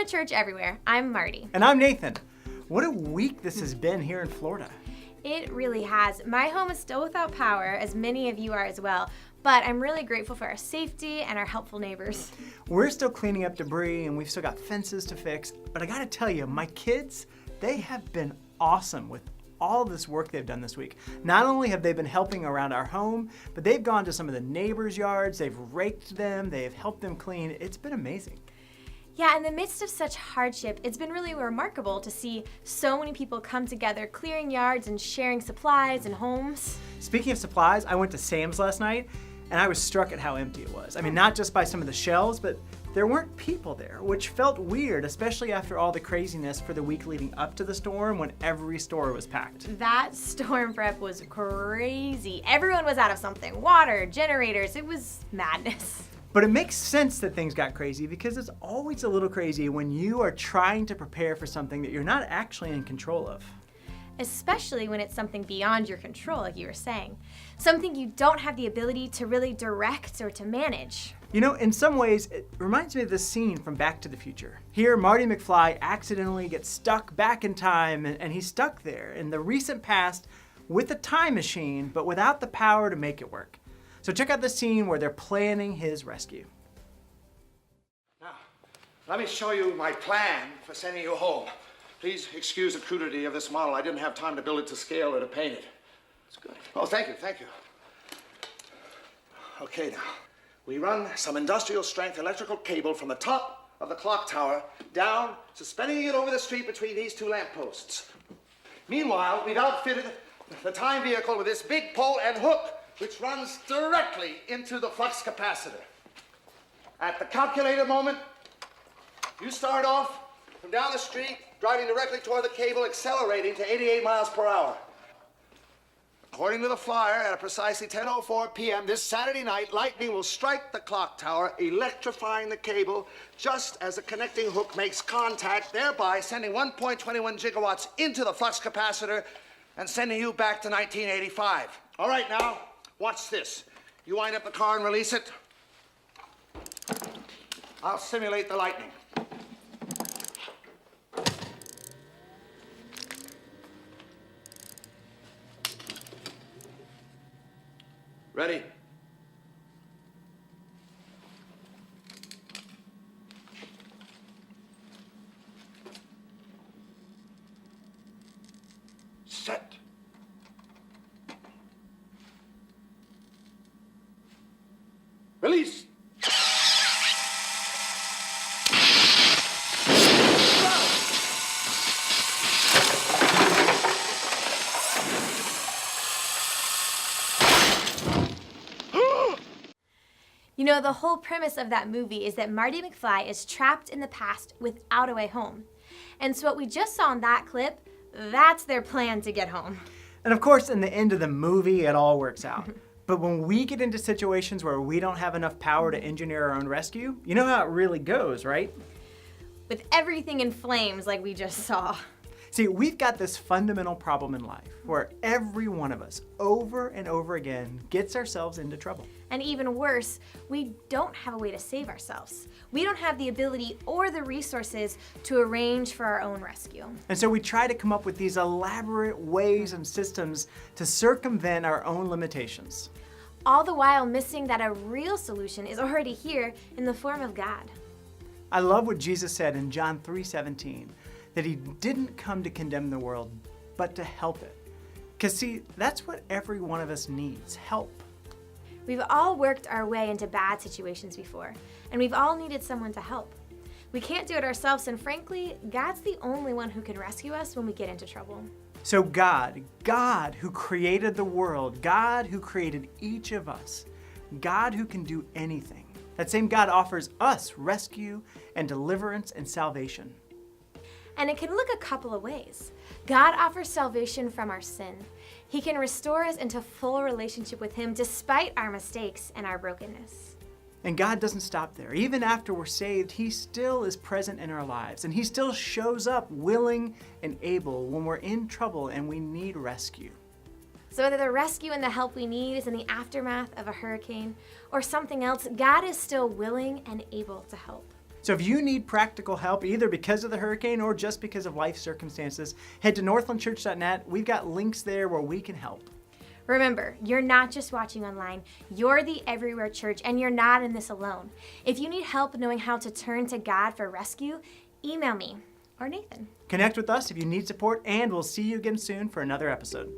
church everywhere. I'm Marty. And I'm Nathan. What a week this has been here in Florida. It really has. My home is still without power, as many of you are as well, but I'm really grateful for our safety and our helpful neighbors. We're still cleaning up debris and we've still got fences to fix, but I gotta tell you, my kids, they have been awesome with all this work they've done this week. Not only have they been helping around our home, but they've gone to some of the neighbors' yards, they've raked them, they've helped them clean. It's been amazing. Yeah, in the midst of such hardship, it's been really remarkable to see so many people come together, clearing yards and sharing supplies and homes. Speaking of supplies, I went to Sam's last night and I was struck at how empty it was. I mean, not just by some of the shelves, but there weren't people there, which felt weird, especially after all the craziness for the week leading up to the storm when every store was packed. That storm prep was crazy. Everyone was out of something. Water, generators, it was madness. But it makes sense that things got crazy because it's always a little crazy when you are trying to prepare for something that you're not actually in control of. Especially when it's something beyond your control, like you were saying. Something you don't have the ability to really direct or to manage. You know, in some ways, it reminds me of this scene from Back to the Future. Here, Marty McFly accidentally gets stuck back in time, and he's stuck there in the recent past with a time machine, but without the power to make it work. So check out the scene where they're planning his rescue. Now, let me show you my plan for sending you home. Please excuse the crudity of this model. I didn't have time to build it to scale or to paint it. It's good. Oh, thank you, thank you. Okay, now. We run some industrial strength electrical cable from the top of the clock tower down, suspending it over the street between these two lampposts. Meanwhile, we've outfitted the time vehicle with this big pole and hook, which runs directly into the flux capacitor. At the calculated moment, you start off from down the street, driving directly toward the cable, accelerating to 88 miles per hour. According to the flyer, at precisely 10:04 p.m. this Saturday night, lightning will strike the clock tower, electrifying the cable just as the connecting hook makes contact, thereby sending 1.21 gigawatts into the flux capacitor and sending you back to 1985. All right, now, watch this. You wind up the car and release it. I'll simulate the lightning. Ready? Set. Release. You know, the whole premise of that movie is that Marty McFly is trapped in the past without a way home. And so what we just saw in that clip, that's their plan to get home. And of course, in the end of the movie, it all works out. But when we get into situations where we don't have enough power to engineer our own rescue, you know how it really goes, right? With everything in flames like we just saw. See, we've got this fundamental problem in life where every one of us, over and over again, gets ourselves into trouble. And even worse, we don't have a way to save ourselves. We don't have the ability or the resources to arrange for our own rescue. And so we try to come up with these elaborate ways and systems to circumvent our own limitations. All the while missing that a real solution is already here in the form of God. I love what Jesus said in John 3:17, that he didn't come to condemn the world, but to help it. Because see, that's what every one of us needs, help. We've all worked our way into bad situations before, and we've all needed someone to help. We can't do it ourselves, and frankly, God's the only one who can rescue us when we get into trouble. So God who created the world, God who created each of us, God who can do anything, that same God offers us rescue and deliverance and salvation. And it can look a couple of ways. God offers salvation from our sin. He can restore us into full relationship with Him despite our mistakes and our brokenness. And God doesn't stop there. Even after we're saved, He still is present in our lives, and He still shows up willing and able when we're in trouble and we need rescue. So whether the rescue and the help we need is in the aftermath of a hurricane or something else, God is still willing and able to help. So if you need practical help, either because of the hurricane or just because of life circumstances, head to northlandchurch.net. We've got links there where we can help. Remember, you're not just watching online, you're the Everywhere Church, and you're not in this alone. If you need help knowing how to turn to God for rescue, email me or Nathan. Connect with us if you need support, and we'll see you again soon for another episode.